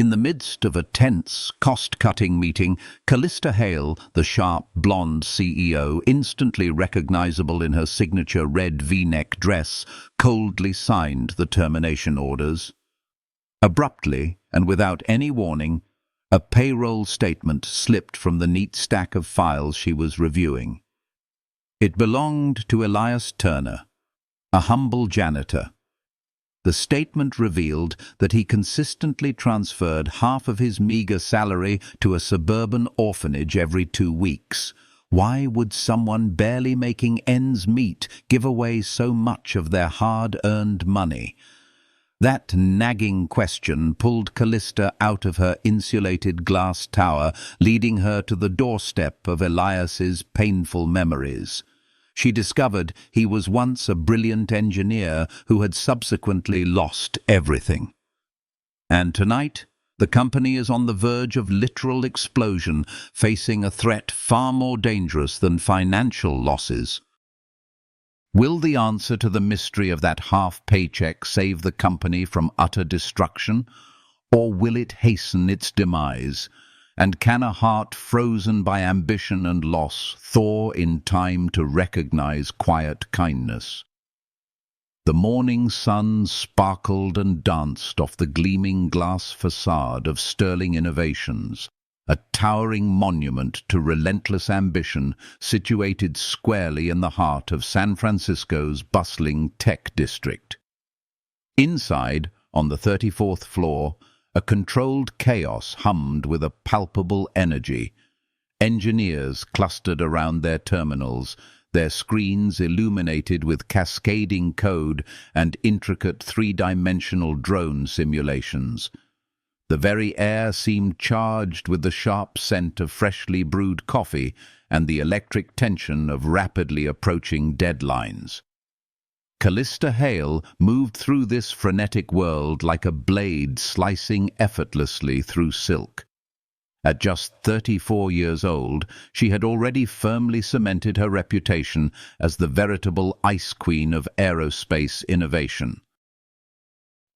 In the midst of a tense, cost-cutting meeting, Callista Hale, the sharp, blonde CEO, instantly recognizable in her signature red V-neck dress, coldly signed the termination orders. Abruptly, and without any warning, a payroll statement slipped from the neat stack of files she was reviewing. It belonged to Elias Turner, a humble janitor. The statement revealed that he consistently transferred half of his meager salary to a suburban orphanage every 2 weeks. Why would someone barely making ends meet give away so much of their hard-earned money? That nagging question pulled Callista out of her insulated glass tower, leading her to the doorstep of Elias's painful memories. She discovered he was once a brilliant engineer who had subsequently lost everything. And tonight, the company is on the verge of literal explosion, facing a threat far more dangerous than financial losses. Will the answer to the mystery of that half paycheck save the company from utter destruction, or will it hasten its demise? And can a heart frozen by ambition and loss thaw in time to recognize quiet kindness? The morning sun sparkled and danced off the gleaming glass facade of Sterling Innovations, a towering monument to relentless ambition situated squarely in the heart of San Francisco's bustling tech district. Inside, on the 34th floor, a controlled chaos hummed with a palpable energy. Engineers clustered around their terminals, their screens illuminated with cascading code and intricate three-dimensional drone simulations. The very air seemed charged with the sharp scent of freshly brewed coffee and the electric tension of rapidly approaching deadlines. Callista Hale moved through this frenetic world like a blade slicing effortlessly through silk. At just 34 years old, she had already firmly cemented her reputation as the veritable ice queen of aerospace innovation.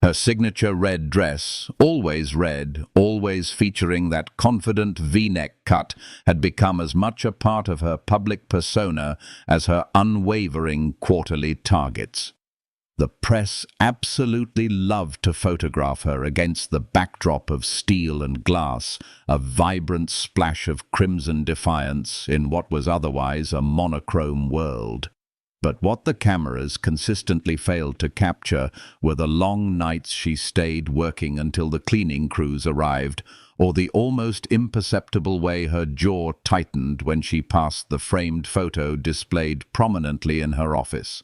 Her signature red dress, always red, always featuring that confident V-neck cut, had become as much a part of her public persona as her unwavering quarterly targets. The press absolutely loved to photograph her against the backdrop of steel and glass, a vibrant splash of crimson defiance in what was otherwise a monochrome world. But what the cameras consistently failed to capture were the long nights she stayed working until the cleaning crews arrived, or the almost imperceptible way her jaw tightened when she passed the framed photo displayed prominently in her office.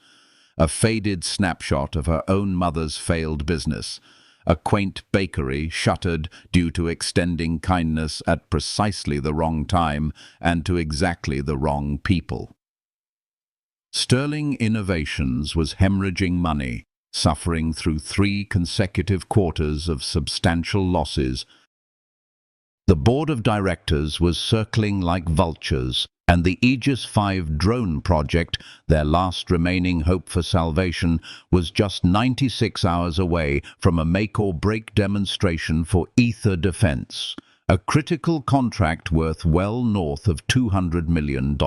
A faded snapshot of her own mother's failed business, a quaint bakery shuttered due to extending kindness at precisely the wrong time and to exactly the wrong people. Sterling Innovations was hemorrhaging money, suffering through 3 consecutive quarters of substantial losses. The board of directors was circling like vultures, and the Aegis 5 drone project, their last remaining hope for salvation, was just 96 hours away from a make-or-break demonstration for ether defense, a critical contract worth well north of $200 million.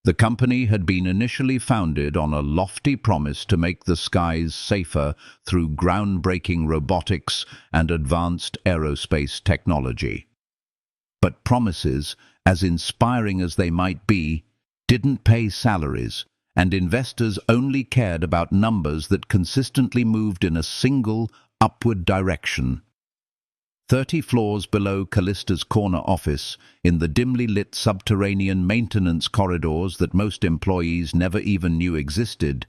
The company had been initially founded on a lofty promise to make the skies safer through groundbreaking robotics and advanced aerospace technology. But promises, as inspiring as they might be, didn't pay salaries, and investors only cared about numbers that consistently moved in a single, upward direction. 30 floors below Callista's corner office, in the dimly lit subterranean maintenance corridors that most employees never even knew existed,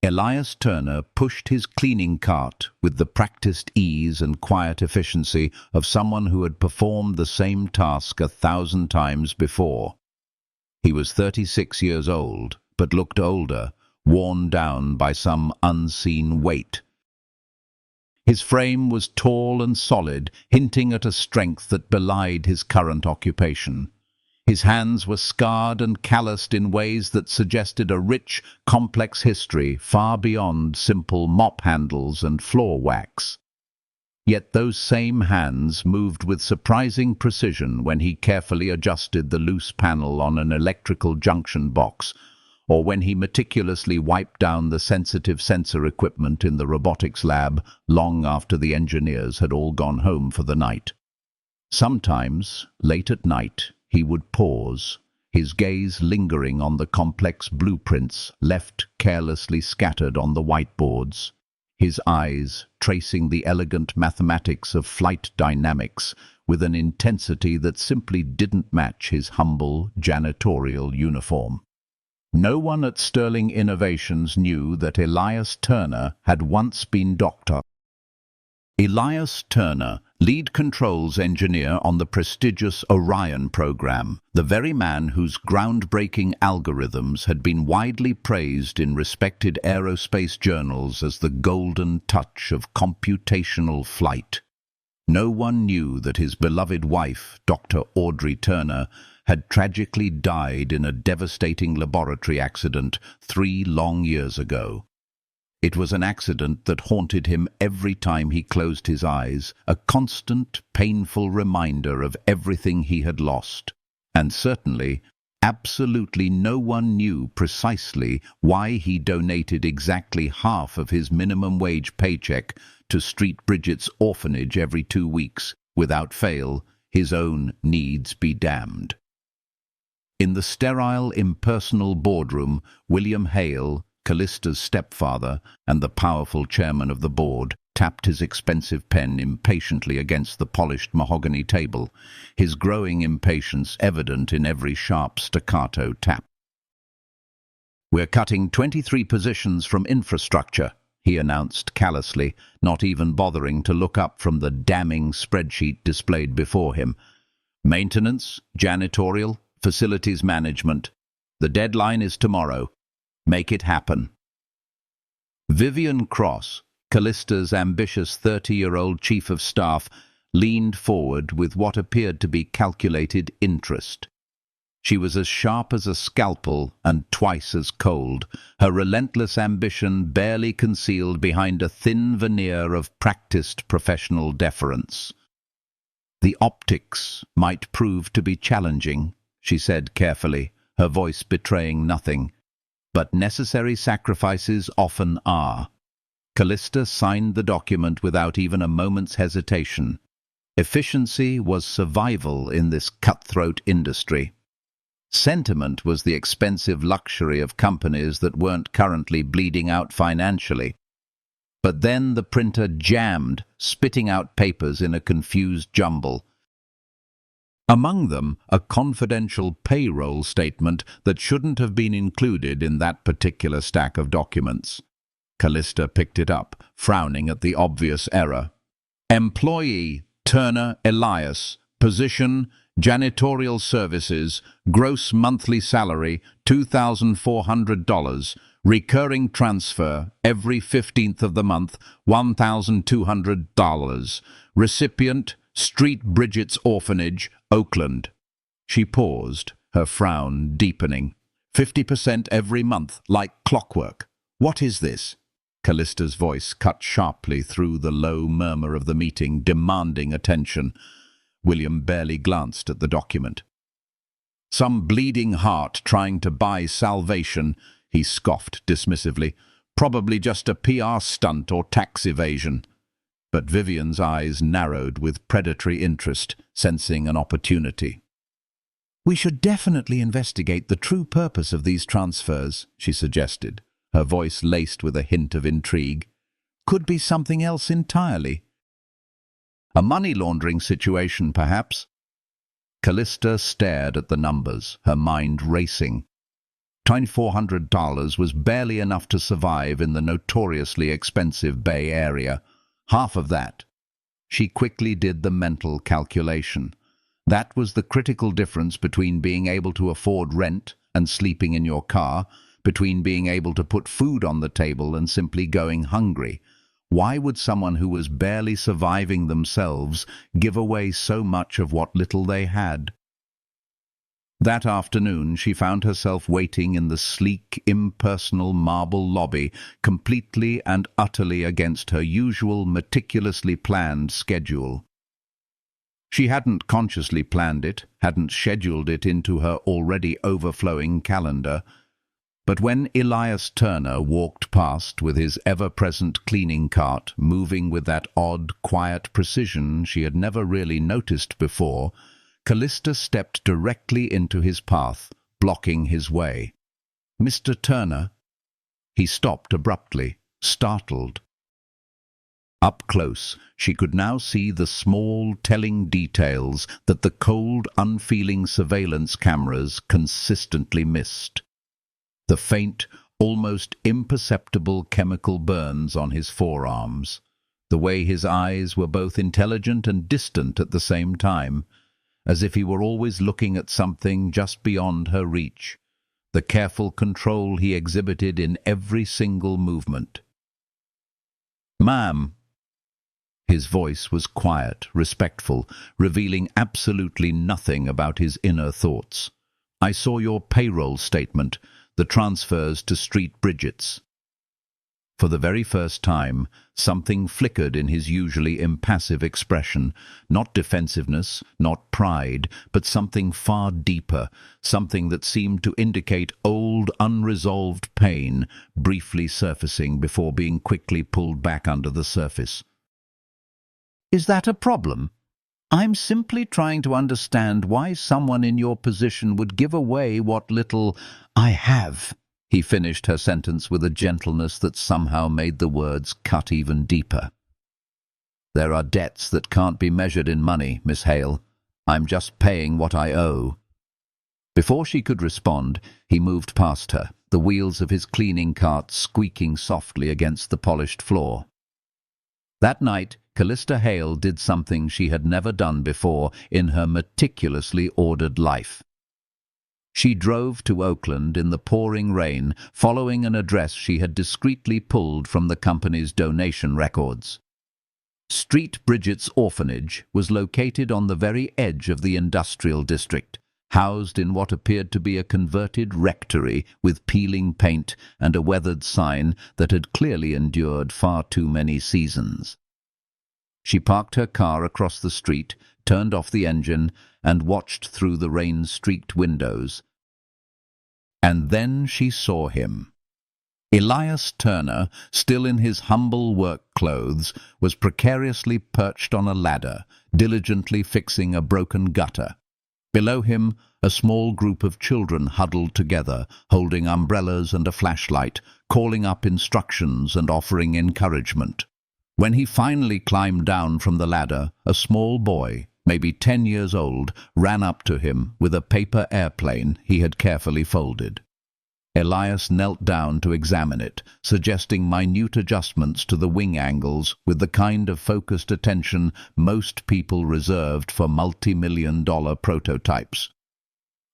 Elias Turner pushed his cleaning cart with the practiced ease and quiet efficiency of someone who had performed the same task 1,000 times before. He was 36 years old, but looked older, worn down by some unseen weight. His frame was tall and solid, hinting at a strength that belied his current occupation. His hands were scarred and calloused in ways that suggested a rich, complex history far beyond simple mop handles and floor wax. Yet those same hands moved with surprising precision when he carefully adjusted the loose panel on an electrical junction box, or when he meticulously wiped down the sensitive sensor equipment in the robotics lab long after the engineers had all gone home for the night. Sometimes, late at night, he would pause, his gaze lingering on the complex blueprints left carelessly scattered on the whiteboards, his eyes tracing the elegant mathematics of flight dynamics with an intensity that simply didn't match his humble janitorial uniform. No one at Sterling Innovations knew that Elias Turner had once been Dr. Elias Turner, lead controls engineer on the prestigious Orion program, the very man whose groundbreaking algorithms had been widely praised in respected aerospace journals as the golden touch of computational flight. No one knew that his beloved wife, Dr. Audrey Turner, had tragically died in a devastating laboratory accident 3 long years ago. It was an accident that haunted him every time he closed his eyes, a constant, painful reminder of everything he had lost. And certainly, absolutely no one knew precisely why he donated exactly half of his minimum wage paycheck to Street Bridget's orphanage every 2 weeks, without fail, his own needs be damned. In the sterile, impersonal boardroom, William Hale, Callista's stepfather and the powerful chairman of the board, tapped his expensive pen impatiently against the polished mahogany table, his growing impatience evident in every sharp staccato tap. "We're cutting 23 positions from infrastructure," he announced callously, not even bothering to look up from the damning spreadsheet displayed before him. "Maintenance, janitorial, facilities management. The deadline is tomorrow. Make it happen." Vivian Cross, Callista's ambitious 30-year-old chief of staff, leaned forward with what appeared to be calculated interest. She was as sharp as a scalpel and twice as cold, her relentless ambition barely concealed behind a thin veneer of practiced professional deference. "The optics might prove to be challenging," she said carefully, her voice betraying nothing. "But necessary sacrifices often are." Callista signed the document without even a moment's hesitation. Efficiency was survival in this cutthroat industry. Sentiment was the expensive luxury of companies that weren't currently bleeding out financially. But then the printer jammed, spitting out papers in a confused jumble. Among them, a confidential payroll statement that shouldn't have been included in that particular stack of documents. Callista picked it up, frowning at the obvious error. "Employee, Turner Elias. Position, janitorial services. Gross monthly salary, $2,400. Recurring transfer, every 15th of the month, $1,200. Recipient, Street Bridget's Orphanage, Oakland." She paused, her frown deepening. 50% every month, like clockwork. "What is this?" Callista's voice cut sharply through the low murmur of the meeting, demanding attention. William barely glanced at the document. "Some bleeding heart trying to buy salvation," he scoffed dismissively. "Probably just a PR stunt or tax evasion." But Vivian's eyes narrowed with predatory interest, sensing an opportunity. "We should definitely investigate the true purpose of these transfers," she suggested, her voice laced with a hint of intrigue. "Could be something else entirely." "A money laundering situation, perhaps?" Callista stared at the numbers, her mind racing. $2,400 was barely enough to survive in the notoriously expensive Bay Area. Half of that. She quickly did the mental calculation. That was the critical difference between being able to afford rent and sleeping in your car, between being able to put food on the table and simply going hungry. Why would someone who was barely surviving themselves give away so much of what little they had? That afternoon she found herself waiting in the sleek, impersonal marble lobby, completely and utterly against her usual meticulously planned schedule. She hadn't consciously planned it, hadn't scheduled it into her already overflowing calendar. But when Elias Turner walked past with his ever-present cleaning cart, moving with that odd, quiet precision she had never really noticed before, Callista stepped directly into his path, blocking his way. "Mr. Turner?" He stopped abruptly, startled. Up close, she could now see the small, telling details that the cold, unfeeling surveillance cameras consistently missed. The faint, almost imperceptible chemical burns on his forearms, the way his eyes were both intelligent and distant at the same time, as if he were always looking at something just beyond her reach, the careful control he exhibited in every single movement. "Ma'am." His voice was quiet, respectful, revealing absolutely nothing about his inner thoughts. "I saw your payroll statement, the transfers to Street Bridget's." For the very first time, something flickered in his usually impassive expression. Not defensiveness, not pride, but something far deeper, something that seemed to indicate old, unresolved pain, briefly surfacing before being quickly pulled back under the surface. "Is that a problem? I'm simply trying to understand why someone in your position would give away what little I have." He finished her sentence with a gentleness that somehow made the words cut even deeper. "There are debts that can't be measured in money, Miss Hale. I'm just paying what I owe." Before she could respond, he moved past her, the wheels of his cleaning cart squeaking softly against the polished floor. That night, Callista Hale did something she had never done before in her meticulously ordered life. She drove to Oakland in the pouring rain, following an address she had discreetly pulled from the company's donation records. Street Bridget's orphanage was located on the very edge of the industrial district, housed in what appeared to be a converted rectory with peeling paint and a weathered sign that had clearly endured far too many seasons. She parked her car across the street, turned off the engine, and watched through the rain-streaked windows. And then she saw him. Elias Turner, still in his humble work clothes, was precariously perched on a ladder, diligently fixing a broken gutter. Below him, a small group of children huddled together, holding umbrellas and a flashlight, calling up instructions and offering encouragement. When he finally climbed down from the ladder, a small boy, maybe 10 years old, ran up to him with a paper airplane he had carefully folded. Elias knelt down to examine it, suggesting minute adjustments to the wing angles with the kind of focused attention most people reserved for multi-million-dollar prototypes.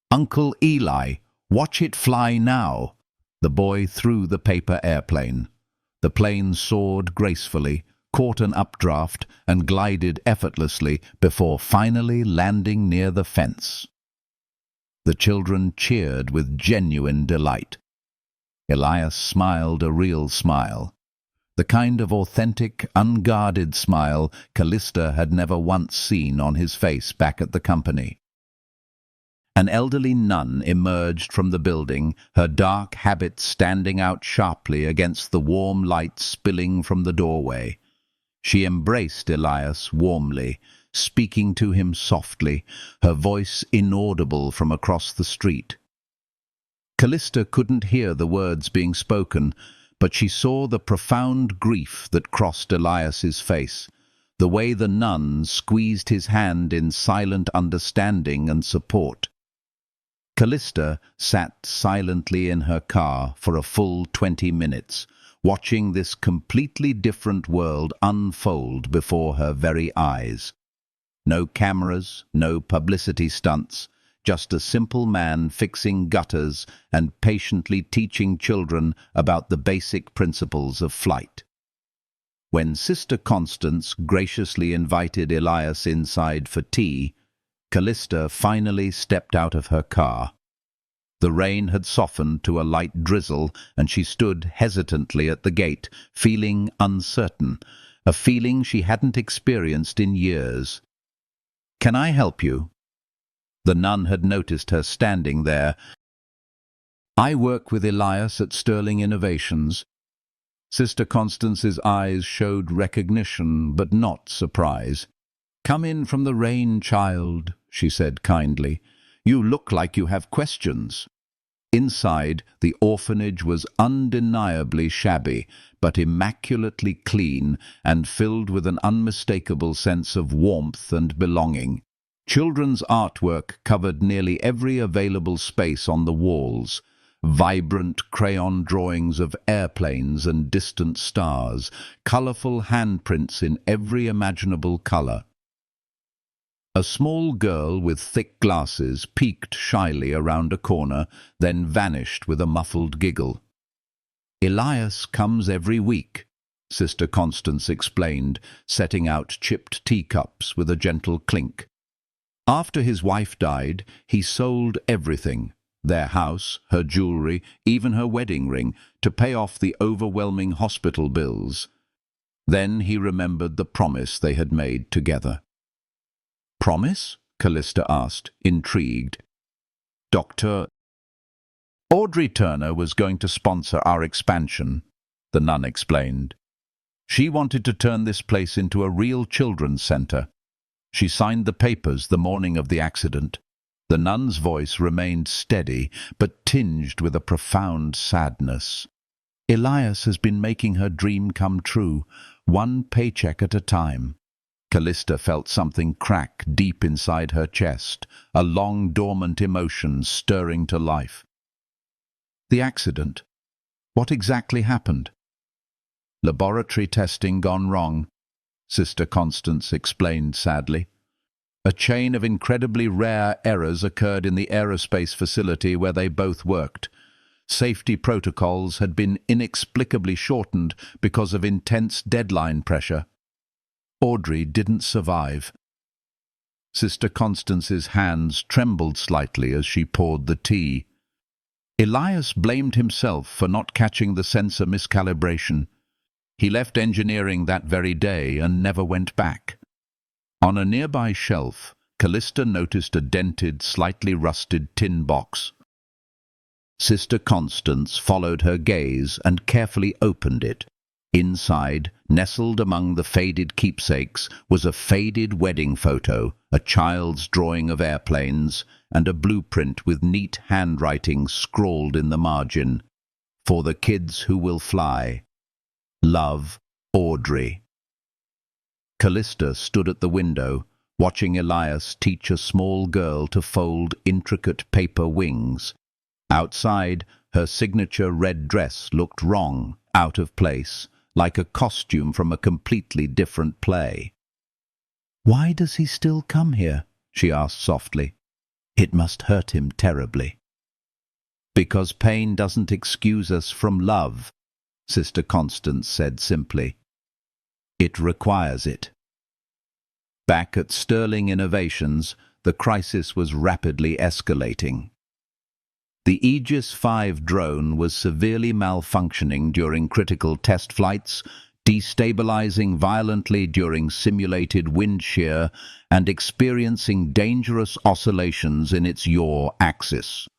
"Uncle Eli, watch it fly now." The boy threw the paper airplane. The plane soared gracefully, caught an updraft, and glided effortlessly before finally landing near the fence. The children cheered with genuine delight. Elias smiled a real smile, the kind of authentic, unguarded smile Callista had never once seen on his face back at the company. An elderly nun emerged from the building, her dark habit standing out sharply against the warm light spilling from the doorway. She embraced Elias warmly, speaking to him softly, her voice inaudible from across the street. Callista couldn't hear the words being spoken, but she saw the profound grief that crossed Elias's face, the way the nun squeezed his hand in silent understanding and support. Callista sat silently in her car for a full 20 minutes, watching this completely different world unfold before her very eyes. No cameras, no publicity stunts, just a simple man fixing gutters and patiently teaching children about the basic principles of flight. When Sister Constance graciously invited Elias inside for tea, Callista finally stepped out of her car. The rain had softened to a light drizzle, and she stood hesitantly at the gate, feeling uncertain, a feeling she hadn't experienced in years. "Can I help you?" The nun had noticed her standing there. "I work with Elias at Sterling Innovations." Sister Constance's eyes showed recognition, but not surprise. "Come in from the rain, child," she said kindly. "You look like you have questions." Inside, the orphanage was undeniably shabby, but immaculately clean and filled with an unmistakable sense of warmth and belonging. Children's artwork covered nearly every available space on the walls. Vibrant crayon drawings of airplanes and distant stars, colorful handprints in every imaginable color. A small girl with thick glasses peeked shyly around a corner, then vanished with a muffled giggle. "Elias comes every week," Sister Constance explained, setting out chipped teacups with a gentle clink. "After his wife died, he sold everything, their house, her jewelry, even her wedding ring, to pay off the overwhelming hospital bills. Then he remembered the promise they had made together." "Promise?" Callista asked, intrigued. "Dr. Audrey Turner was going to sponsor our expansion," the nun explained. "She wanted to turn this place into a real children's center. She signed the papers the morning of the accident." The nun's voice remained steady, but tinged with a profound sadness. "Elias has been making her dream come true, one paycheck at a time." Callista felt something crack deep inside her chest, a long dormant emotion stirring to life. "The accident. What exactly happened?" "Laboratory testing gone wrong," Sister Constance explained sadly. "A chain of incredibly rare errors occurred in the aerospace facility where they both worked. Safety protocols had been inexplicably shortened because of intense deadline pressure. Audrey didn't survive." Sister Constance's hands trembled slightly as she poured the tea. "Elias blamed himself for not catching the sensor miscalibration. He left engineering that very day and never went back." On a nearby shelf, Callista noticed a dented, slightly rusted tin box. Sister Constance followed her gaze and carefully opened it. Inside, nestled among the faded keepsakes, was a faded wedding photo, a child's drawing of airplanes, and a blueprint with neat handwriting scrawled in the margin. "For the kids who will fly. Love, Audrey." Callista stood at the window, watching Elias teach a small girl to fold intricate paper wings. Outside, her signature red dress looked wrong, out of place, like a costume from a completely different play. "Why does he still come here?" she asked softly. "It must hurt him terribly." "Because pain doesn't excuse us from love," Sister Constance said simply. "It requires it." Back at Sterling Innovations, the crisis was rapidly escalating. The Aegis 5 drone was severely malfunctioning during critical test flights, destabilizing violently during simulated wind shear, and experiencing dangerous oscillations in its yaw axis.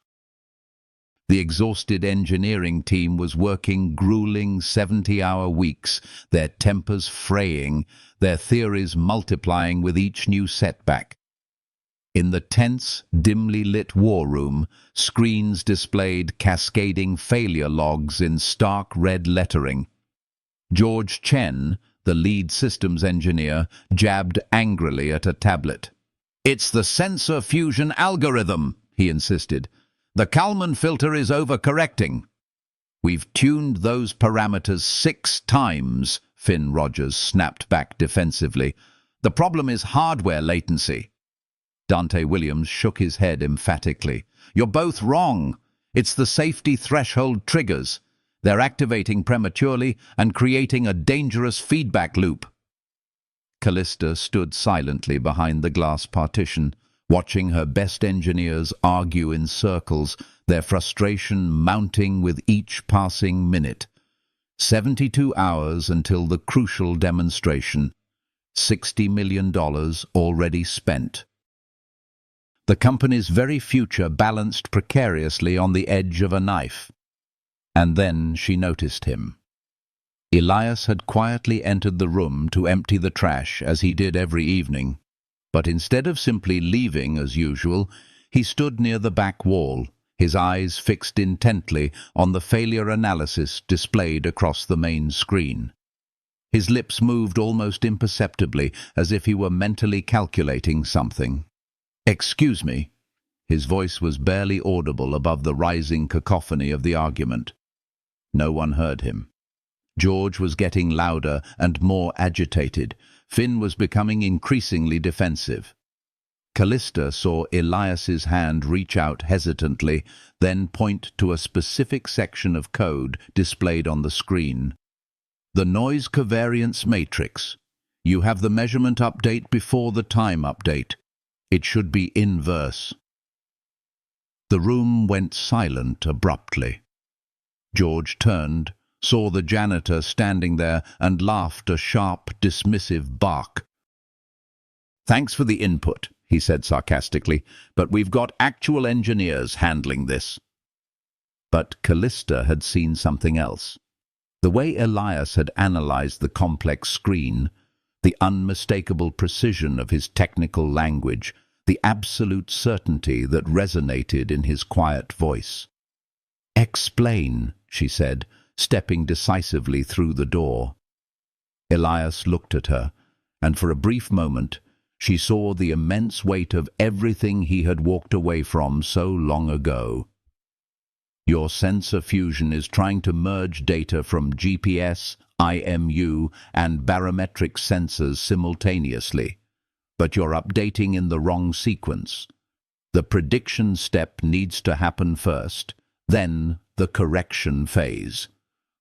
The exhausted engineering team was working grueling 70-hour weeks, their tempers fraying, their theories multiplying with each new setback. In the tense, dimly lit war room, screens displayed cascading failure logs in stark red lettering. George Chen, the lead systems engineer, jabbed angrily at a tablet. "It's the sensor fusion algorithm," he insisted. "The Kalman filter is overcorrecting." "We've tuned those parameters 6 times, Finn Rogers snapped back defensively. "The problem is hardware latency." Dante Williams shook his head emphatically. "You're both wrong. It's the safety threshold triggers. They're activating prematurely and creating a dangerous feedback loop." Callista stood silently behind the glass partition, watching her best engineers argue in circles, their frustration mounting with each passing minute. 72 hours until the crucial demonstration. $60 million already spent. The company's very future balanced precariously on the edge of a knife. And then she noticed him. Elias had quietly entered the room to empty the trash as he did every evening, but instead of simply leaving as usual, he stood near the back wall, his eyes fixed intently on the failure analysis displayed across the main screen. His lips moved almost imperceptibly, as if he were mentally calculating something. "Excuse me." His voice was barely audible above the rising cacophony of the argument. No one heard him. George was getting louder and more agitated. Finn was becoming increasingly defensive. Callista saw Elias's hand reach out hesitantly, then point to a specific section of code displayed on the screen. "The noise covariance matrix. You have the measurement update before the time update. It should be inverse." The room went silent abruptly. George turned, saw the janitor standing there, and laughed a sharp, dismissive bark. "Thanks for the input," he said sarcastically, "but we've got actual engineers handling this." But Callista had seen something else. The way Elias had analyzed the complex screen, the unmistakable precision of his technical language, the absolute certainty that resonated in his quiet voice. "Explain," she said, stepping decisively through the door. Elias looked at her, and for a brief moment she saw the immense weight of everything he had walked away from so long ago. "Your sensor fusion is trying to merge data from GPS, IMU, and barometric sensors simultaneously, but you're updating in the wrong sequence. The prediction step needs to happen first, then the correction phase.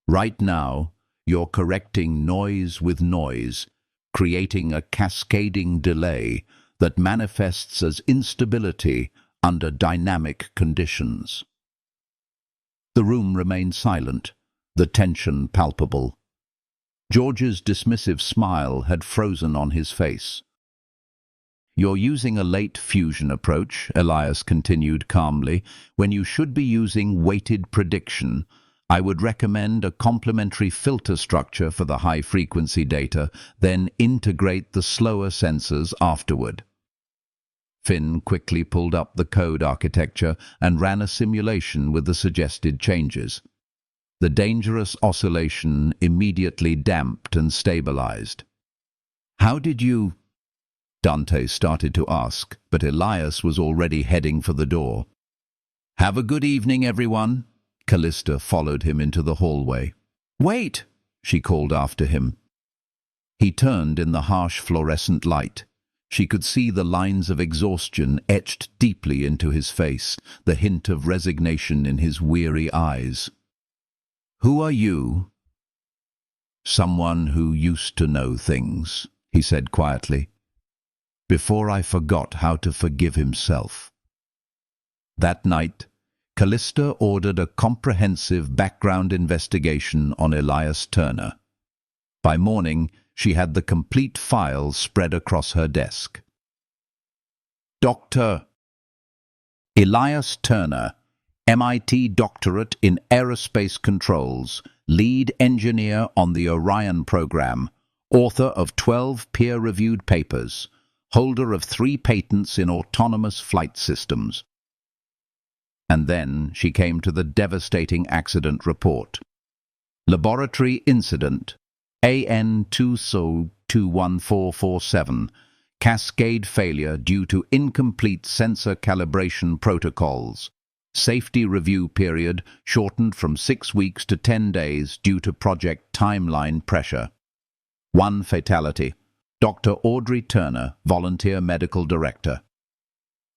Right now, you're correcting noise with noise, creating a cascading delay that manifests as instability under dynamic conditions." The room remained silent, the tension palpable. George's dismissive smile had frozen on his face. "You're using a late fusion approach," Elias continued calmly, "when you should be using weighted prediction. I would recommend a complementary filter structure for the high-frequency data, then integrate the slower sensors afterward." Finn quickly pulled up the code architecture and ran a simulation with the suggested changes. The dangerous oscillation immediately damped and stabilized. "How did you—" Dante started to ask, but Elias was already heading for the door. "Have a good evening, everyone." Callista followed him into the hallway. "Wait!" she called after him. He turned in the harsh fluorescent light. She could see the lines of exhaustion etched deeply into his face, the hint of resignation in his weary eyes. "Who are you?" "Someone who used to know things," he said quietly, "before I forgot how to forgive himself." That night, Callista ordered a comprehensive background investigation on Elias Turner. By morning, she had the complete file spread across her desk. Dr. Elias Turner, MIT Doctorate in Aerospace Controls, lead engineer on the Orion program, author of 12 peer-reviewed papers, holder of 3 patents in autonomous flight systems. And then she came to the devastating accident report. Laboratory incident, AN2SO21447, cascade failure due to incomplete sensor calibration protocols. Safety review period shortened from 6 weeks to 10 days due to project timeline pressure. 1 fatality. Dr. Audrey Turner, Volunteer Medical Director.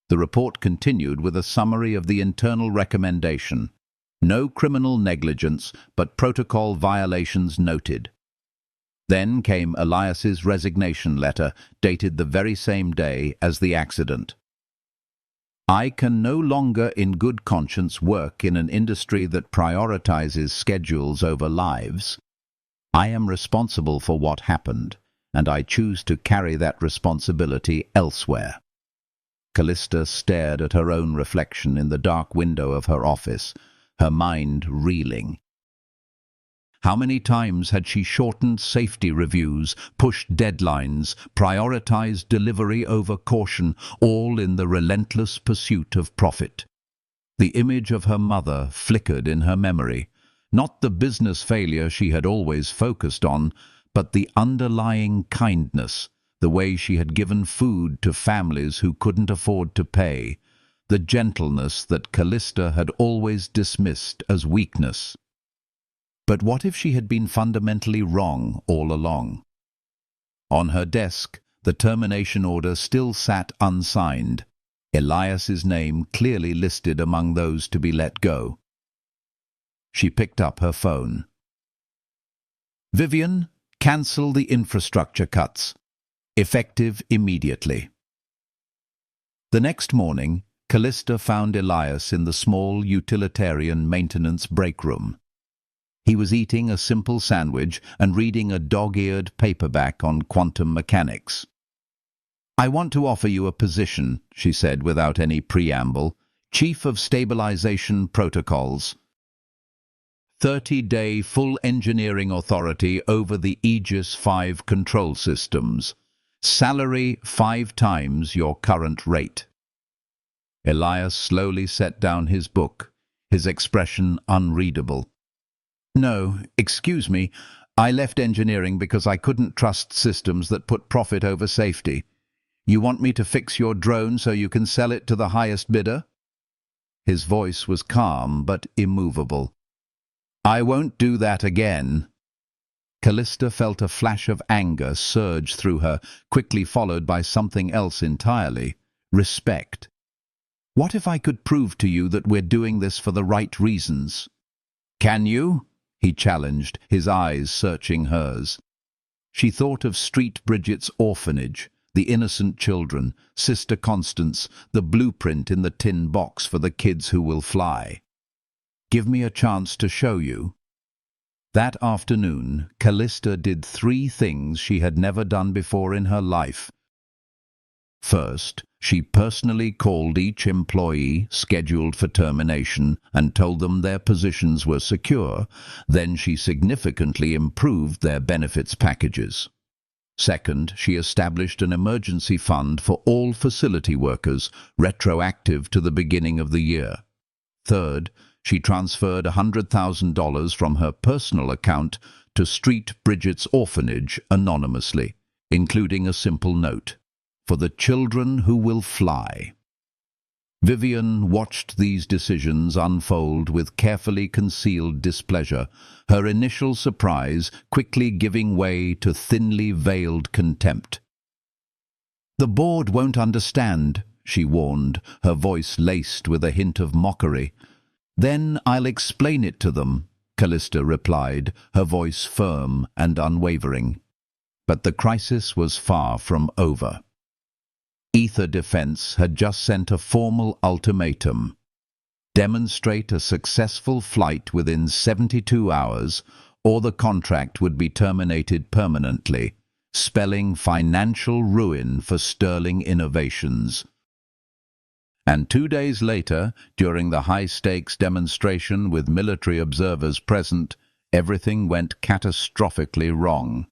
The report continued with a summary of the internal recommendation. No criminal negligence, but protocol violations noted. Then came Elias's resignation letter, dated the very same day as the accident. I can no longer in good conscience work in an industry that prioritizes schedules over lives. I am responsible for what happened, and I choose to carry that responsibility elsewhere. Callista stared at her own reflection in the dark window of her office, her mind reeling. How many times had she shortened safety reviews, pushed deadlines, prioritized delivery over caution, all in the relentless pursuit of profit? The image of her mother flickered in her memory, not the business failure she had always focused on, but the underlying kindness, the way she had given food to families who couldn't afford to pay, the gentleness that Callista had always dismissed as weakness. But what if she had been fundamentally wrong all along? On her desk, the termination order still sat unsigned, Elias's name clearly listed among those to be let go. She picked up her phone. Vivian, cancel the infrastructure cuts. Effective immediately. The next morning, Callista found Elias in the small utilitarian maintenance break room. He was eating a simple sandwich and reading a dog-eared paperback on quantum mechanics. I want to offer you a position, she said without any preamble, Chief of Stabilization Protocols. 30-day full engineering authority over the Aegis 5 control systems. Salary 5 times your current rate. Elias slowly set down his book, his expression unreadable. No, excuse me, I left engineering because I couldn't trust systems that put profit over safety. You want me to fix your drone so you can sell it to the highest bidder? His voice was calm but immovable. I won't do that again. Callista felt a flash of anger surge through her, quickly followed by something else entirely, respect. What if I could prove to you that we're doing this for the right reasons? Can you? He challenged, his eyes searching hers. She thought of Street Bridget's orphanage, the innocent children, Sister Constance, the blueprint in the tin box for the kids who will fly. Give me a chance to show you. That afternoon, Callista did 3 things she had never done before in her life. First, she personally called each employee scheduled for termination and told them their positions were secure. Then she significantly improved their benefits packages. Second, she established an emergency fund for all facility workers, retroactive to the beginning of the year. Third, she transferred $100,000 from her personal account to Street Bridget's orphanage anonymously, including a simple note. For the children who will fly. Vivian watched these decisions unfold with carefully concealed displeasure, her initial surprise quickly giving way to thinly veiled contempt. The board won't understand, she warned, her voice laced with a hint of mockery. Then I'll explain it to them, Callista replied, her voice firm and unwavering. But the crisis was far from over. Ether Defense had just sent a formal ultimatum. Demonstrate a successful flight within 72 hours, or the contract would be terminated permanently, spelling financial ruin for Sterling Innovations. And 2 days later, during the high-stakes demonstration with military observers present, everything went catastrophically wrong.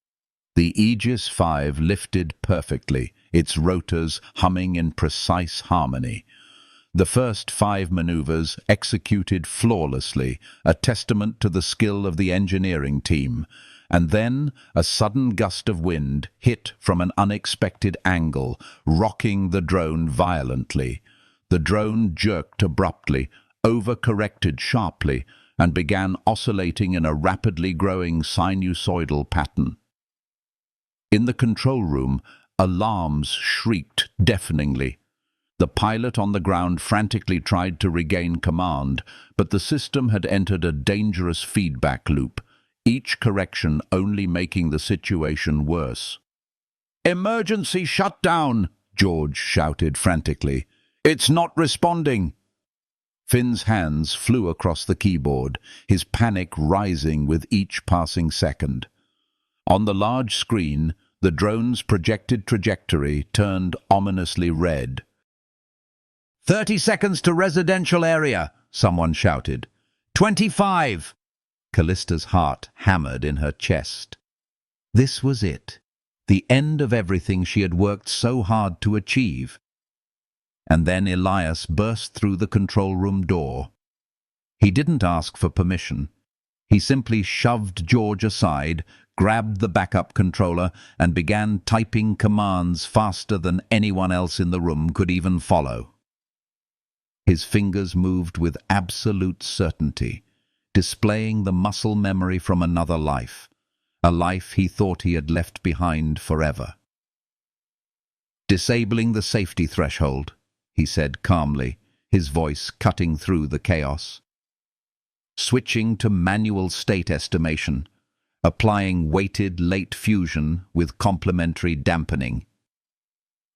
The Aegis 5 lifted perfectly, its rotors humming in precise harmony. The first 5 maneuvers executed flawlessly, a testament to the skill of the engineering team. And then a sudden gust of wind hit from an unexpected angle, rocking the drone violently. The drone jerked abruptly, overcorrected sharply, and began oscillating in a rapidly growing sinusoidal pattern. In the control room, alarms shrieked deafeningly. The pilot on the ground frantically tried to regain command, but the system had entered a dangerous feedback loop, each correction only making the situation worse. "Emergency shutdown!" George shouted frantically. It's not responding. Finn's hands flew across the keyboard, his panic rising with each passing second. On the large screen, the drone's projected trajectory turned ominously red. 30 seconds to residential area, someone shouted. 25! Callista's heart hammered in her chest. This was it, the end of everything she had worked so hard to achieve. And then Elias burst through the control room door. He didn't ask for permission. He simply shoved George aside, grabbed the backup controller, and began typing commands faster than anyone else in the room could even follow. His fingers moved with absolute certainty, displaying the muscle memory from another life, a life he thought he had left behind forever. Disabling the safety threshold, he said calmly, his voice cutting through the chaos. Switching to manual state estimation, applying weighted late fusion with complementary dampening.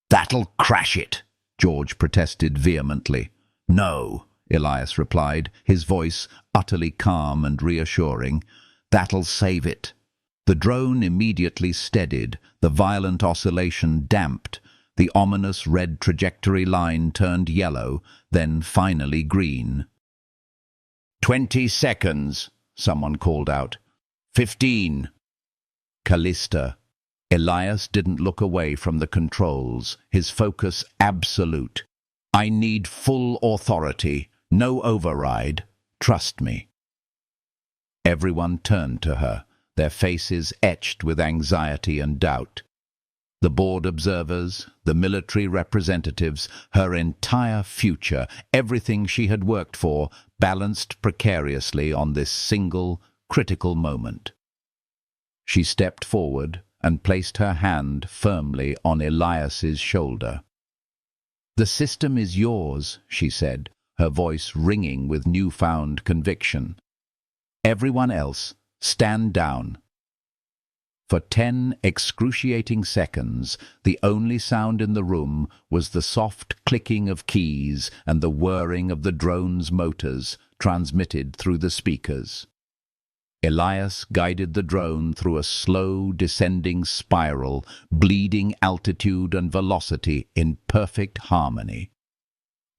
That'll crash it, George protested vehemently. No, Elias replied, his voice utterly calm and reassuring. That'll save it. The drone immediately steadied, the violent oscillation damped, the ominous red trajectory line turned yellow, then finally green. 20 seconds, someone called out. 15. Callista. Elias didn't look away from the controls, his focus absolute. I need full authority, no override. Trust me. Everyone turned to her, their faces etched with anxiety and doubt. The board observers, the military representatives, her entire future, everything she had worked for, balanced precariously on this single, critical moment. She stepped forward and placed her hand firmly on Elias's shoulder. The system is yours, she said, her voice ringing with newfound conviction. Everyone else, stand down. For 10 excruciating seconds, the only sound in the room was the soft clicking of keys and the whirring of the drone's motors transmitted through the speakers. Elias guided the drone through a slow, descending spiral, bleeding altitude and velocity in perfect harmony.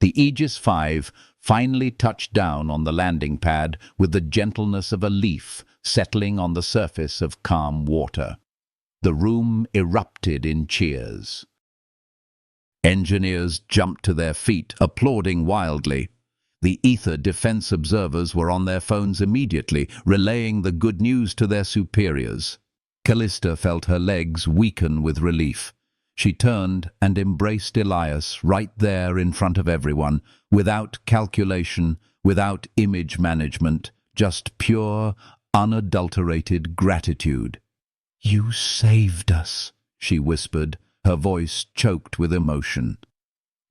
The Aegis 5 finally touched down on the landing pad with the gentleness of a leaf settling on the surface of calm water. The room erupted in cheers. Engineers jumped to their feet, applauding wildly. The ether defense observers were on their phones immediately, relaying the good news to their superiors. Callista felt her legs weaken with relief. She turned and embraced Elias right there in front of everyone, without calculation, without image management, just pure, unadulterated gratitude. "You saved us," she whispered, her voice choked with emotion.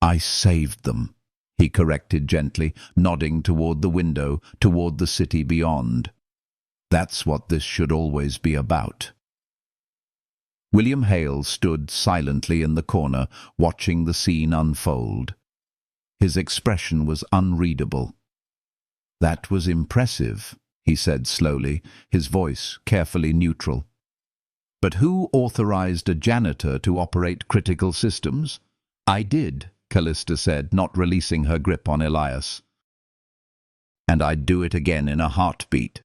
"I saved them," he corrected gently, nodding toward the window, toward the city beyond. "That's what this should always be about." William Hale stood silently in the corner, watching the scene unfold. His expression was unreadable. "That was impressive," he said slowly, his voice carefully neutral. "But who authorized a janitor to operate critical systems?" "I did," Callista said, not releasing her grip on Elias. "And I'd do it again in a heartbeat."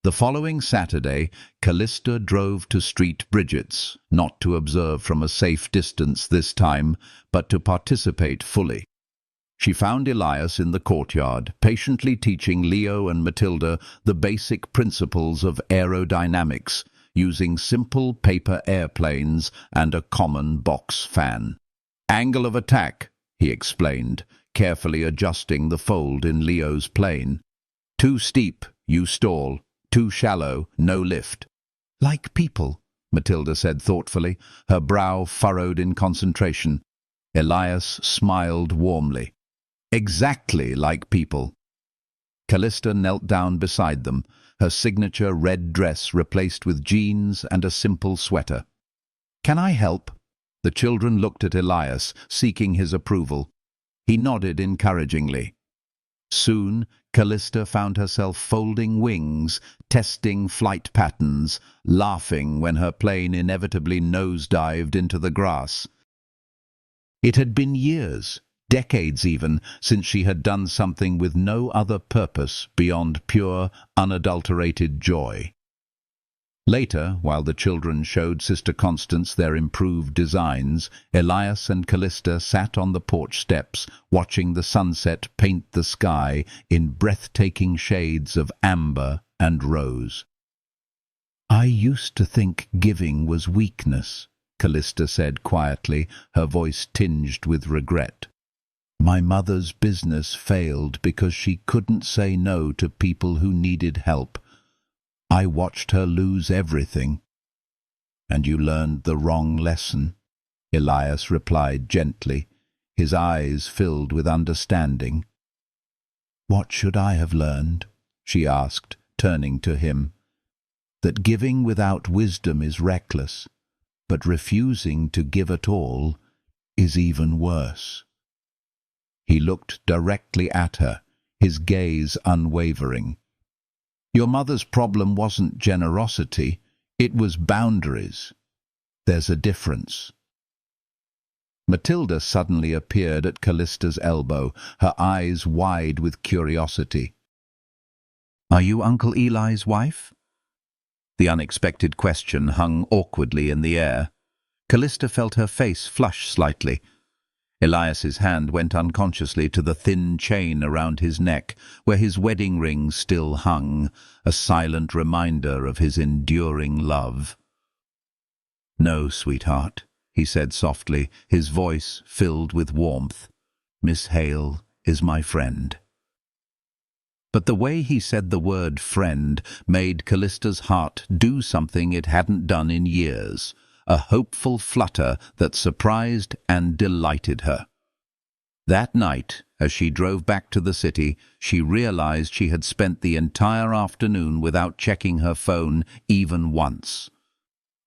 The following Saturday, Callista drove to Street Bridget's, not to observe from a safe distance this time, but to participate fully. She found Elias in the courtyard, patiently teaching Leo and Matilda the basic principles of aerodynamics, using simple paper airplanes and a common box fan. "Angle of attack," he explained, carefully adjusting the fold in Leo's plane. "Too steep, you stall. Too shallow, no lift." "Like people," Matilda said thoughtfully, her brow furrowed in concentration. Elias smiled warmly. "Exactly like people." Callista knelt down beside them, her signature red dress replaced with jeans and a simple sweater. "Can I help?" The children looked at Elias, seeking his approval. He nodded encouragingly. Soon, Callista found herself folding wings, testing flight patterns, laughing when her plane inevitably nosedived into the grass. It had been years, decades even, since she had done something with no other purpose beyond pure, unadulterated joy. Later, while the children showed Sister Constance their improved designs, Elias and Callista sat on the porch steps, watching the sunset paint the sky in breathtaking shades of amber and rose. "I used to think giving was weakness," Callista said quietly, her voice tinged with regret. "My mother's business failed because she couldn't say no to people who needed help. I watched her lose everything." "And you learned the wrong lesson," Elias replied gently, his eyes filled with understanding. "What should I have learned?" she asked, turning to him. "That giving without wisdom is reckless, but refusing to give at all is even worse." He looked directly at her, his gaze unwavering. "Your mother's problem wasn't generosity, it was boundaries. There's a difference." Matilda suddenly appeared at Callista's elbow, her eyes wide with curiosity. "Are you Uncle Eli's wife?" The unexpected question hung awkwardly in the air. Callista felt her face flush slightly. Elias's hand went unconsciously to the thin chain around his neck, where his wedding ring still hung, a silent reminder of his enduring love. "No, sweetheart," he said softly, his voice filled with warmth. "Miss Hale is my friend." But the way he said the word friend made Callista's heart do something it hadn't done in years, a hopeful flutter that surprised and delighted her. That night, as she drove back to the city, she realized she had spent the entire afternoon without checking her phone even once.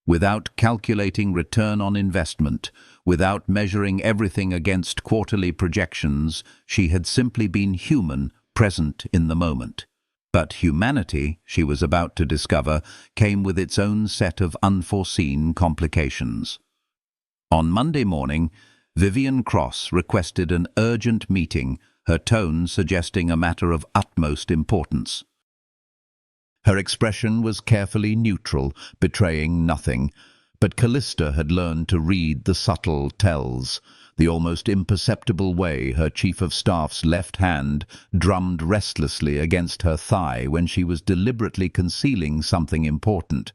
Without calculating return on investment, without measuring everything against quarterly projections, she had simply been human, present in the moment. But humanity, she was about to discover, came with its own set of unforeseen complications. On Monday morning, Vivian Cross requested an urgent meeting, her tone suggesting a matter of utmost importance. Her expression was carefully neutral, betraying nothing, but Callista had learned to read the subtle tells, the almost imperceptible way her Chief of Staff's left hand drummed restlessly against her thigh when she was deliberately concealing something important.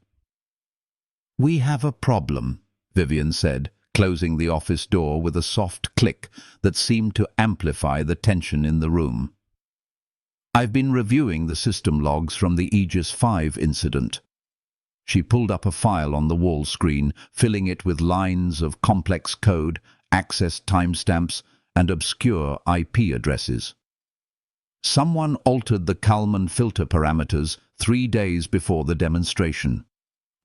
"We have a problem," Vivian said, closing the office door with a soft click that seemed to amplify the tension in the room. "I've been reviewing the system logs from the Aegis 5 incident." She pulled up a file on the wall screen, filling it with lines of complex code, access timestamps, and obscure IP addresses. "Someone altered the Kalman filter parameters 3 days before the demonstration.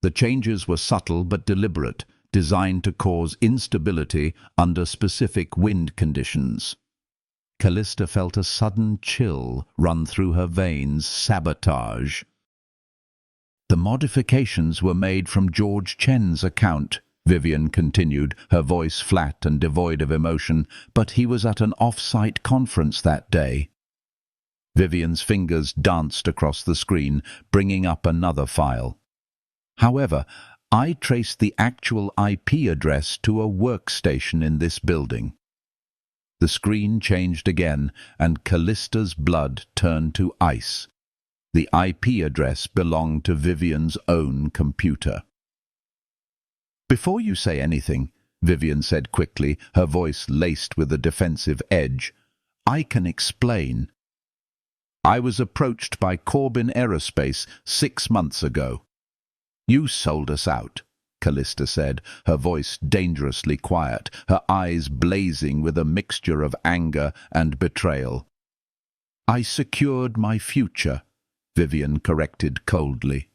The changes were subtle but deliberate, designed to cause instability under specific wind conditions." Callista felt a sudden chill run through her veins. Sabotage. "The modifications were made from George Chen's account," Vivian continued, her voice flat and devoid of emotion, "but he was at an off-site conference that day." Vivian's fingers danced across the screen, bringing up another file. "However, I traced the actual IP address to a workstation in this building." The screen changed again, and Callista's blood turned to ice. The IP address belonged to Vivian's own computer. "Before you say anything," Vivian said quickly, her voice laced with a defensive edge, "I can explain. I was approached by Corbin Aerospace 6 months ago." "You sold us out," Callista said, her voice dangerously quiet, her eyes blazing with a mixture of anger and betrayal. "I secured my future," Vivian corrected coldly.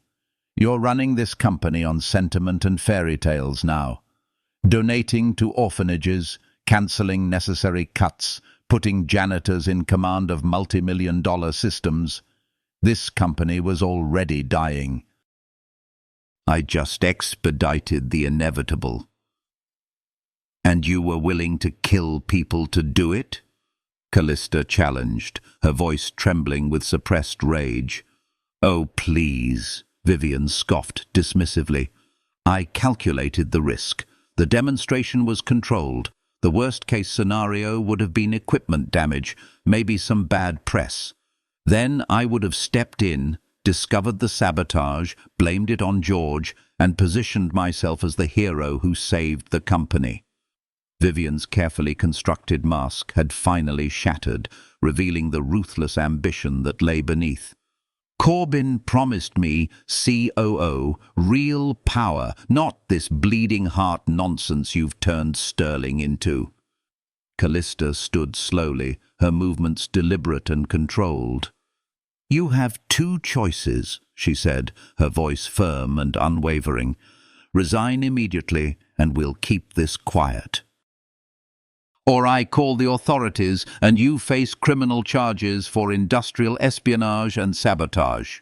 "You're running this company on sentiment and fairy tales now. Donating to orphanages, cancelling necessary cuts, putting janitors in command of multi-million-dollar systems. This company was already dying. I just expedited the inevitable. And you were willing to kill people to do it? Callista challenged, her voice trembling with suppressed rage. Oh, please, Vivian scoffed dismissively. I calculated the risk. The demonstration was controlled. The worst-case scenario would have been equipment damage, maybe some bad press. Then I would have stepped in, discovered the sabotage, blamed it on George, and positioned myself as the hero who saved the company. Vivian's carefully constructed mask had finally shattered, revealing the ruthless ambition that lay beneath. Corbin promised me COO, real power, not this bleeding heart nonsense you've turned Sterling into. Callista stood slowly, her movements deliberate and controlled. You have two choices, she said, her voice firm and unwavering. Resign immediately, and we'll keep this quiet. Or I call the authorities, and you face criminal charges for industrial espionage and sabotage.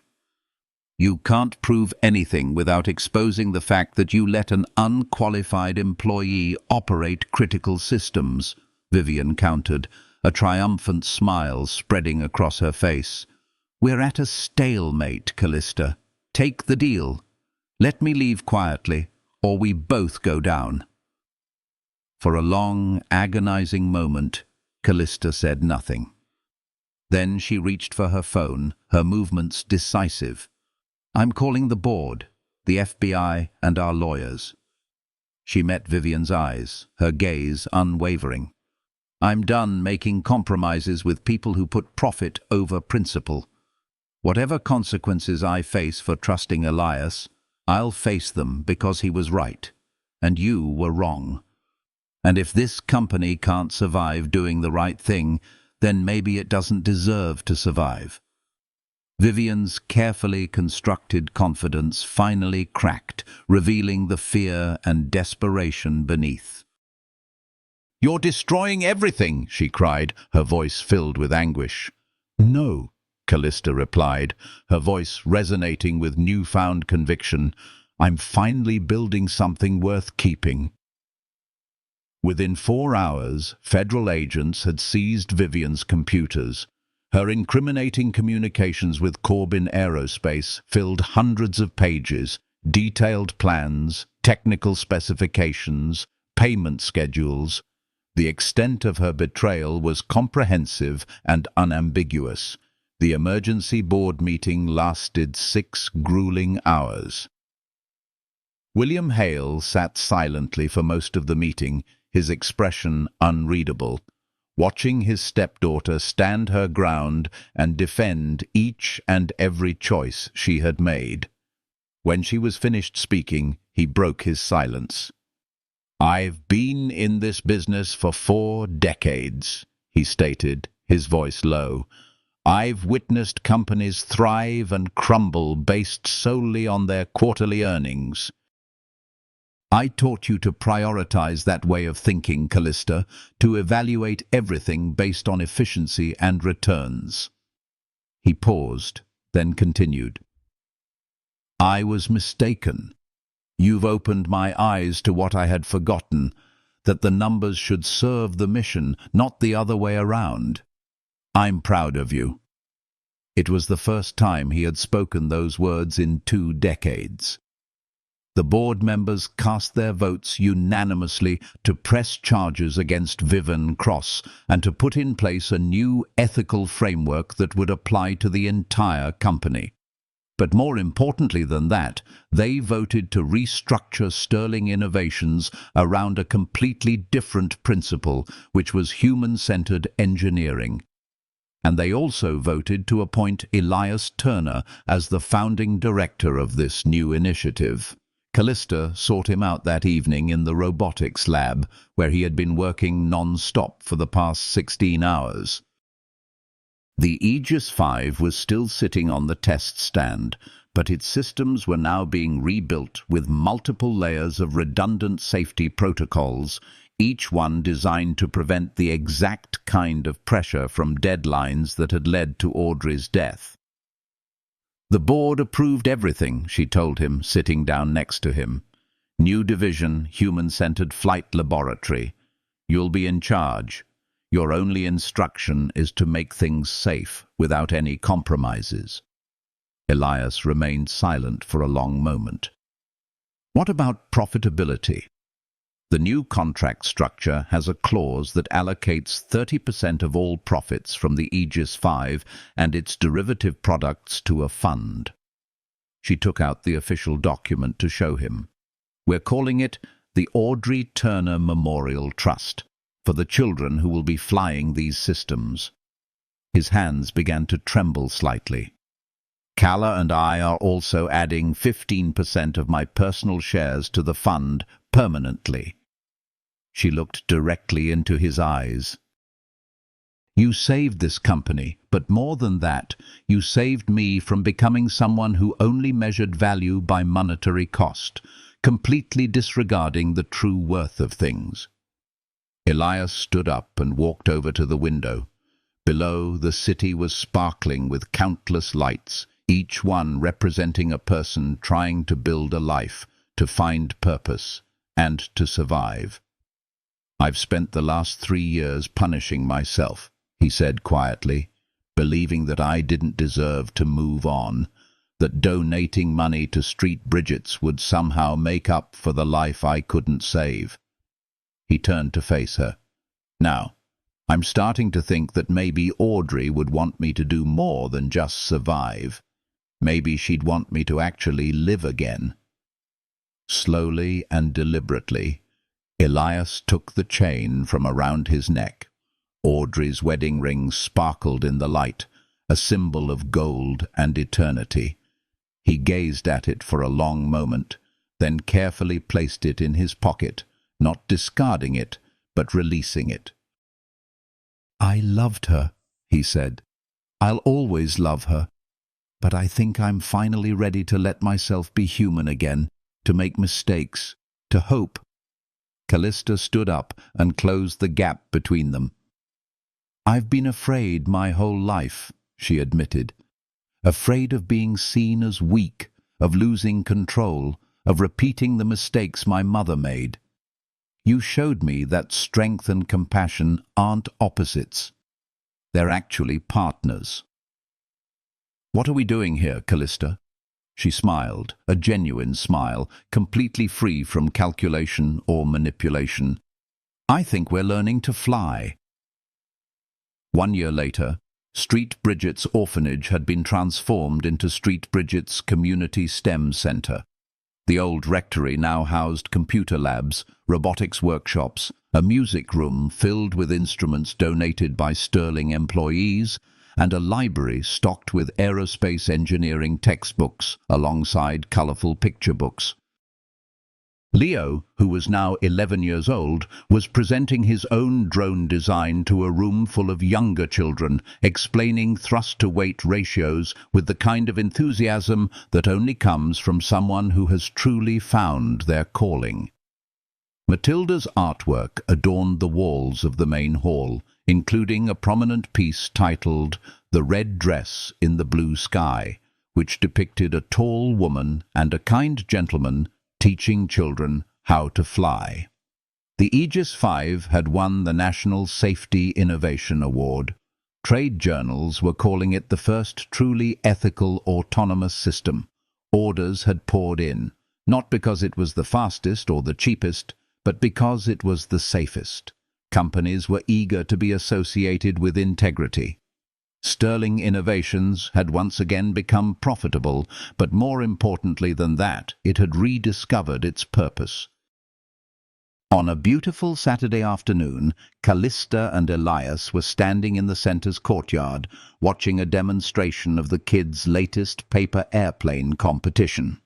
You can't prove anything without exposing the fact that you let an unqualified employee operate critical systems, Vivian countered, a triumphant smile spreading across her face. We're at a stalemate, Callista. Take the deal. Let me leave quietly, or we both go down. For a long, agonizing moment, Callista said nothing. Then she reached for her phone, her movements decisive. I'm calling the board, the FBI, and our lawyers. She met Vivian's eyes, her gaze unwavering. I'm done making compromises with people who put profit over principle. Whatever consequences I face for trusting Elias, I'll face them because he was right, and you were wrong. And if this company can't survive doing the right thing, then maybe it doesn't deserve to survive. Vivian's carefully constructed confidence finally cracked, revealing the fear and desperation beneath. You're destroying everything, she cried, her voice filled with anguish. No, Callista replied, her voice resonating with newfound conviction. I'm finally building something worth keeping. Within 4 hours, federal agents had seized Vivian's computers. Her incriminating communications with Corbin Aerospace filled hundreds of pages, detailed plans, technical specifications, payment schedules. The extent of her betrayal was comprehensive and unambiguous. The emergency board meeting lasted 6 grueling hours. William Hale sat silently for most of the meeting, his expression unreadable, watching his stepdaughter stand her ground and defend each and every choice she had made. When she was finished speaking, he broke his silence. I've been in this business for 4 decades, he stated, his voice low. I've witnessed companies thrive and crumble based solely on their quarterly earnings. I taught you to prioritize that way of thinking, Callista, to evaluate everything based on efficiency and returns. He paused, then continued. I was mistaken. You've opened my eyes to what I had forgotten, that the numbers should serve the mission, not the other way around. I'm proud of you. It was the first time he had spoken those words in 2 decades. The board members cast their votes unanimously to press charges against Vivian Cross and to put in place a new ethical framework that would apply to the entire company. But more importantly than that, they voted to restructure Sterling Innovations around a completely different principle, which was human-centered engineering. And they also voted to appoint Elias Turner as the founding director of this new initiative. Callista sought him out that evening in the robotics lab, where he had been working non-stop for the past 16 hours. The Aegis 5 was still sitting on the test stand, but its systems were now being rebuilt with multiple layers of redundant safety protocols, each one designed to prevent the exact kind of pressure from deadlines that had led to Audrey's death. The board approved everything, she told him, sitting down next to him. New division, human-centered flight laboratory. You'll be in charge. Your only instruction is to make things safe, without any compromises. Elias remained silent for a long moment. What about profitability? The new contract structure has a clause that allocates 30% of all profits from the Aegis 5 and its derivative products to a fund. She took out the official document to show him. We're calling it the Audrey Turner Memorial Trust, for the children who will be flying these systems. His hands began to tremble slightly. Calla and I are also adding 15% of my personal shares to the fund permanently. She looked directly into his eyes. You saved this company, but more than that, you saved me from becoming someone who only measured value by monetary cost, completely disregarding the true worth of things. Elias stood up and walked over to the window. Below, the city was sparkling with countless lights, each one representing a person trying to build a life, to find purpose, and to survive. I've spent the last 3 years punishing myself, he said quietly, believing that I didn't deserve to move on, that donating money to Street Bridgets would somehow make up for the life I couldn't save. He turned to face her. Now, I'm starting to think that maybe Audrey would want me to do more than just survive. Maybe she'd want me to actually live again. Slowly and deliberately, Elias took the chain from around his neck. Audrey's wedding ring sparkled in the light, a symbol of gold and eternity. He gazed at it for a long moment, then carefully placed it in his pocket, not discarding it, but releasing it. I loved her, he said. I'll always love her. But I think I'm finally ready to let myself be human again, to make mistakes, to hope. Callista stood up and closed the gap between them. I've been afraid my whole life, she admitted. Afraid of being seen as weak, of losing control, of repeating the mistakes my mother made. You showed me that strength and compassion aren't opposites. They're actually partners. What are we doing here, Callista? She smiled, a genuine smile, completely free from calculation or manipulation. I think we're learning to fly. 1 year later, Street Bridget's orphanage had been transformed into Street Bridget's Community STEM Center. The old rectory now housed computer labs, robotics workshops, a music room filled with instruments donated by Sterling employees, and a library stocked with aerospace engineering textbooks alongside colorful picture books. Leo, who was now 11 years old, was presenting his own drone design to a room full of younger children, explaining thrust-to-weight ratios with the kind of enthusiasm that only comes from someone who has truly found their calling. Matilda's artwork adorned the walls of the main hall, including a prominent piece titled The Red Dress in the Blue Sky, which depicted a tall woman and a kind gentleman teaching children how to fly. The Aegis 5 had won the National Safety Innovation Award. Trade journals were calling it the first truly ethical autonomous system. Orders had poured in, not because it was the fastest or the cheapest, but because it was the safest. Companies were eager to be associated with integrity. Sterling Innovations had once again become profitable, but more importantly than that, it had rediscovered its purpose. On a beautiful Saturday afternoon, Callista and Elias were standing in the center's courtyard, watching a demonstration of the kids' latest paper airplane competition.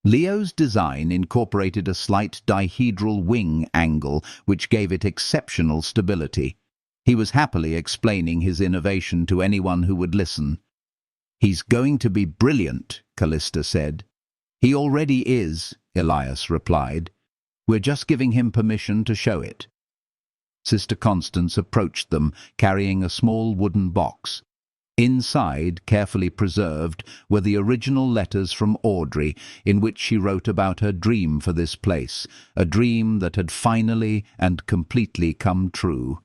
Leo's design incorporated a slight dihedral wing angle, which gave it exceptional stability. He was happily explaining his innovation to anyone who would listen. He's going to be brilliant, Callista said. He already is, Elias replied. We're just giving him permission to show it." Sister Constance approached them, carrying a small wooden box. Inside, carefully preserved, were the original letters from Audrey, in which she wrote about her dream for this place, a dream that had finally and completely come true.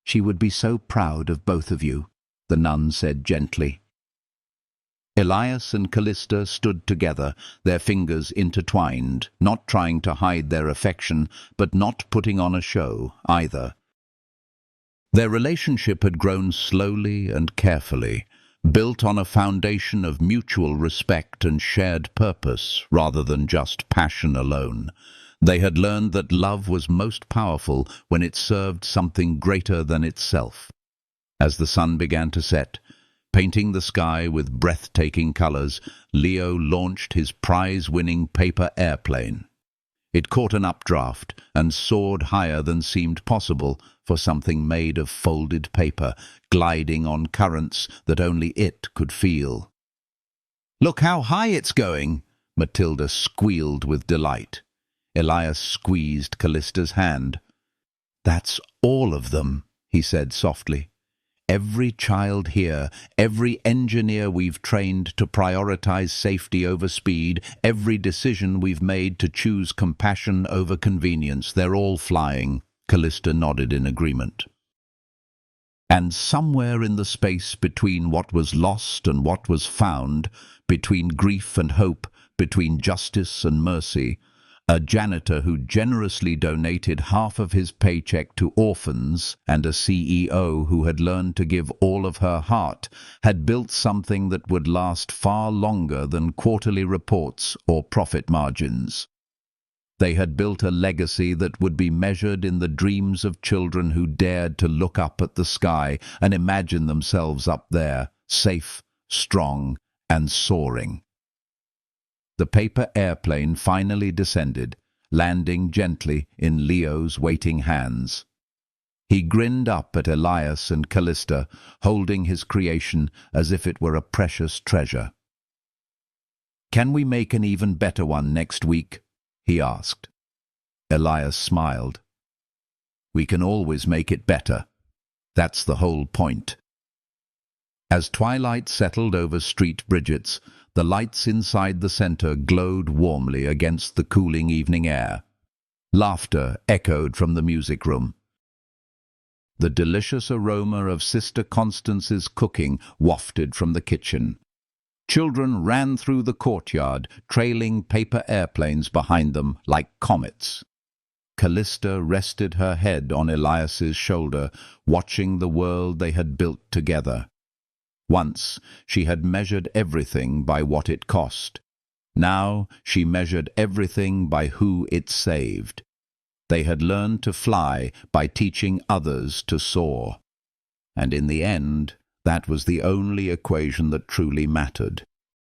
"She would be so proud of both of you," the nun said gently. Elias and Callista stood together, their fingers intertwined, not trying to hide their affection, but not putting on a show either. Their relationship had grown slowly and carefully, built on a foundation of mutual respect and shared purpose rather than just passion alone. They had learned that love was most powerful when it served something greater than itself. As the sun began to set, painting the sky with breathtaking colors, Leo launched his prize-winning paper airplane. It caught an updraft and soared higher than seemed possible for something made of folded paper, gliding on currents that only it could feel. "Look how high it's going!" Matilda squealed with delight. Elias squeezed Callista's hand. "That's all of them," he said softly. "Every child here, every engineer we've trained to prioritize safety over speed, every decision we've made to choose compassion over convenience, they're all flying." Callista nodded in agreement. And somewhere in the space between what was lost and what was found, between grief and hope, between justice and mercy, a janitor who generously donated half of his paycheck to orphans and a CEO who had learned to give all of her heart had built something that would last far longer than quarterly reports or profit margins. They had built a legacy that would be measured in the dreams of children who dared to look up at the sky and imagine themselves up there, safe, strong, and soaring. The paper airplane finally descended, landing gently in Leo's waiting hands. He grinned up at Elias and Callista, holding his creation as if it were a precious treasure. "Can we make an even better one next week?" he asked. Elias smiled. "We can always make it better. That's the whole point." As twilight settled over Street Bridget's, the lights inside the center glowed warmly against the cooling evening air. Laughter echoed from the music room. The delicious aroma of Sister Constance's cooking wafted from the kitchen. Children ran through the courtyard, trailing paper airplanes behind them like comets. Callista rested her head on Elias's shoulder, watching the world they had built together. Once she had measured everything by what it cost. Now she measured everything by who it saved. They had learned to fly by teaching others to soar. And in the end, that was the only equation that truly mattered.